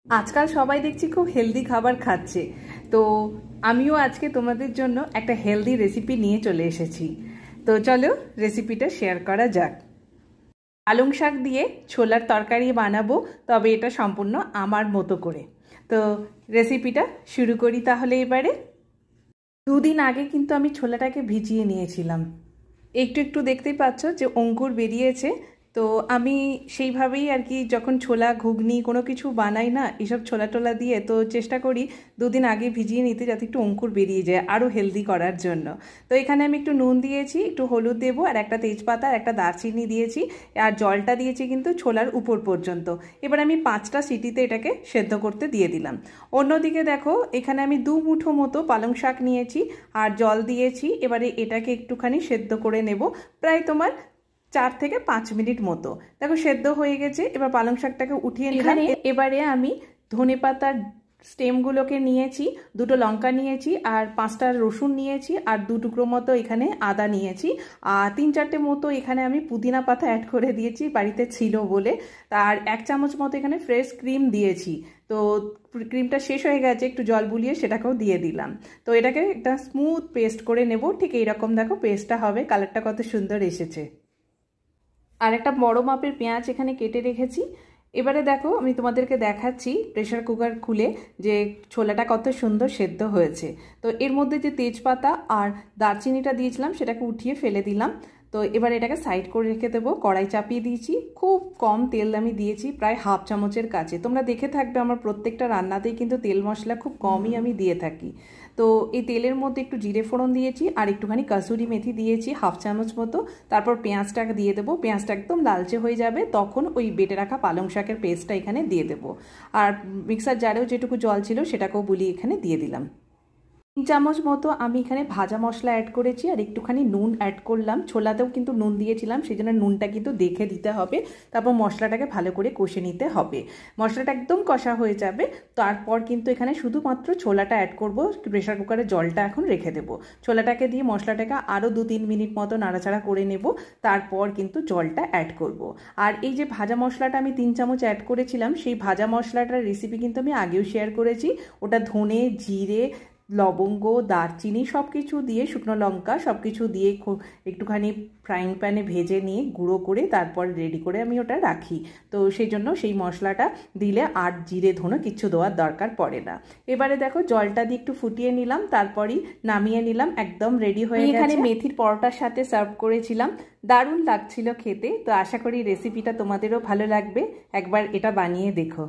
আজকাল সবাই দেখছি খুব হেলদি খাবার খাচ্ছে। তো আমিও আজকে তোমাদের জন্য একটা হেলদি রেসিপি নিয়ে চলে এসেছি। তো চলো রেসিপিটা শেয়ার করা যাক। পালং শাক দিয়ে ছোলার তরকারি বানাবো, তবে এটা সম্পূর্ণ আমার মতো করে। তো রেসিপিটা শুরু করি তাহলে। এবারে দুদিন আগে কিন্তু আমি ছোলাটাকে ভিজিয়ে নিয়েছিলাম। একটু একটু দেখতেই পাচ্ছ যে অঙ্কুর বেরিয়েছে। তো আমি সেইভাবেই আর কি, যখন ছোলা ঘুগনি কোনো কিছু বানাই না এসব ছোলা টোলা দিয়ে, তো চেষ্টা করি দুদিন আগে ভিজিয়ে নিতে, যাতে একটু অঙ্কুর বেরিয়ে যায় আরও হেলদি করার জন্য। তো এখানে আমি একটু নুন দিয়েছি, একটু হলুদ দেবো, আর একটা তেজপাতা আর একটা দারচিনি দিয়েছি, আর জলটা দিয়েছি কিন্তু ছোলার উপর পর্যন্ত। এবার আমি 5টা সিটিতে এটাকে সেদ্ধ করতে দিয়ে দিলাম। অন্যদিকে দেখো, এখানে আমি 2 মুঠো মতো পালং শাক নিয়েছি আর জল দিয়েছি। এবারে এটাকে একটুখানি সেদ্ধ করে নেব, প্রায় তোমার 4 থেকে 5 মিনিট মতো। দেখো সেদ্ধ হয়ে গেছে। এবার পালং শাকটাকে উঠিয়ে নিলাম। এবারে আমি ধনেপাতার স্টেমগুলোকে নিয়েছি, 2টো লঙ্কা নিয়েছি, আর 5টা রসুন নিয়েছি, আর 2 টুকরো মতো এখানে আদা নিয়েছি, আর 3-4টে মতো এখানে আমি পুদিনা পাতা অ্যাড করে দিয়েছি, বাড়িতে ছিল বলে। তার 1 চামচ মতো এখানে ফ্রেশ ক্রিম দিয়েছি। তো ক্রিমটা শেষ হয়ে গেছে, একটু জল বুলিয়ে সেটাকেও দিয়ে দিলাম। তো এটাকে একটা স্মুথ পেস্ট করে নেব। ঠিক এইরকম দেখো পেস্টটা হবে। কালারটা কত সুন্দর এসেছে। আর একটা বড় মাপের পেঁয়াজ এখানে কেটে রেখেছি। এবারে দেখো আমি তোমাদেরকে দেখাচ্ছি প্রেশার কুকার খুলে যে ছোলাটা কত সুন্দর সেদ্ধ হয়েছে। তো এর মধ্যে যে তেজপাতা আর দারচিনিটা দিয়েছিলাম সেটাকে উঠিয়ে ফেলে দিলাম। তো এবার এটাকে সাইড করে রেখে দেবো। কড়াই চাপিয়ে দিয়েছি, খুব কম তেল আমি দিয়েছি, প্রায় 1/2 চামচের কাছে। তোমরা দেখে থাকবে আমার প্রত্যেকটা রান্নাতেই কিন্তু তেল মশলা খুব কমই আমি দিয়ে থাকি। তো এই তেলের মধ্যে একটু জিরে ফোড়ন দিয়েছি, আর একটুখানি কাসুরি মেথি দিয়েছি 1/2 চামচ মতো। তারপর পেঁয়াজটাকে দিয়ে দেবো। পেঁয়াজটা একদম লালচে হয়ে যাবে, তখন ওই বেটে রাখা পালং শাকের পেস্টটা এখানে দিয়ে দেবো। আর মিক্সার জারেও যেটুকু জল ছিল সেটাকেও বুলিয়ে এখানে দিয়ে দিলাম। 3 চামচ মতো আমি এখানে ভাজা মশলা অ্যাড করেছি, আর একটুখানি নুন অ্যাড করলাম। ছোলাতেও কিন্তু নুন দিয়েছিলাম, সেই জন্য নুনটা কিন্তু দেখে দিতে হবে। তারপর মশলাটাকে ভালো করে কষে নিতে হবে। মশলাটা একদম কষা হয়ে যাবে, তারপর কিন্তু এখানে শুধুমাত্র ছোলাটা অ্যাড করব। প্রেশার কুকারে জলটা এখন রেখে দেবো। ছোলাটাকে দিয়ে মশলাটাকে আরও 2-3 মিনিট মতো নাড়াচাড়া করে নেব। তারপর কিন্তু জলটা অ্যাড করব। আর এই যে ভাজা মশলাটা আমি 3 চামচ অ্যাড করেছিলাম, সেই ভাজা মশলাটার রেসিপি কিন্তু আমি আগেও শেয়ার করেছি। ওটা ধনে, জিরে, লবঙ্গ, দারচিনি সব কিছু দিয়ে, শুকনো লঙ্কা সব কিছু দিয়ে একটুখানি ফ্রাইং প্যানে ভেজে নিয়ে গুঁড়ো করে তারপর রেডি করে আমি ওটা রাখি। তো সেই জন্য সেই মশলাটা দিলে আর জিরে ধনে কিচ্ছু দেওয়ার দরকার পড়ে না। এবারে দেখো জলটা দিয়ে একটু ফুটিয়ে নিলাম, তারপরই নামিয়ে নিলাম। একদম রেডি হয়ে গেছে। এখানে মেথির পরোটার সাথে সার্ভ করেছিলাম, দারুণ লাগছিল খেতে। তো আশা করি রেসিপিটা তোমাদেরও ভালো লাগবে, একবার এটা বানিয়ে দেখো।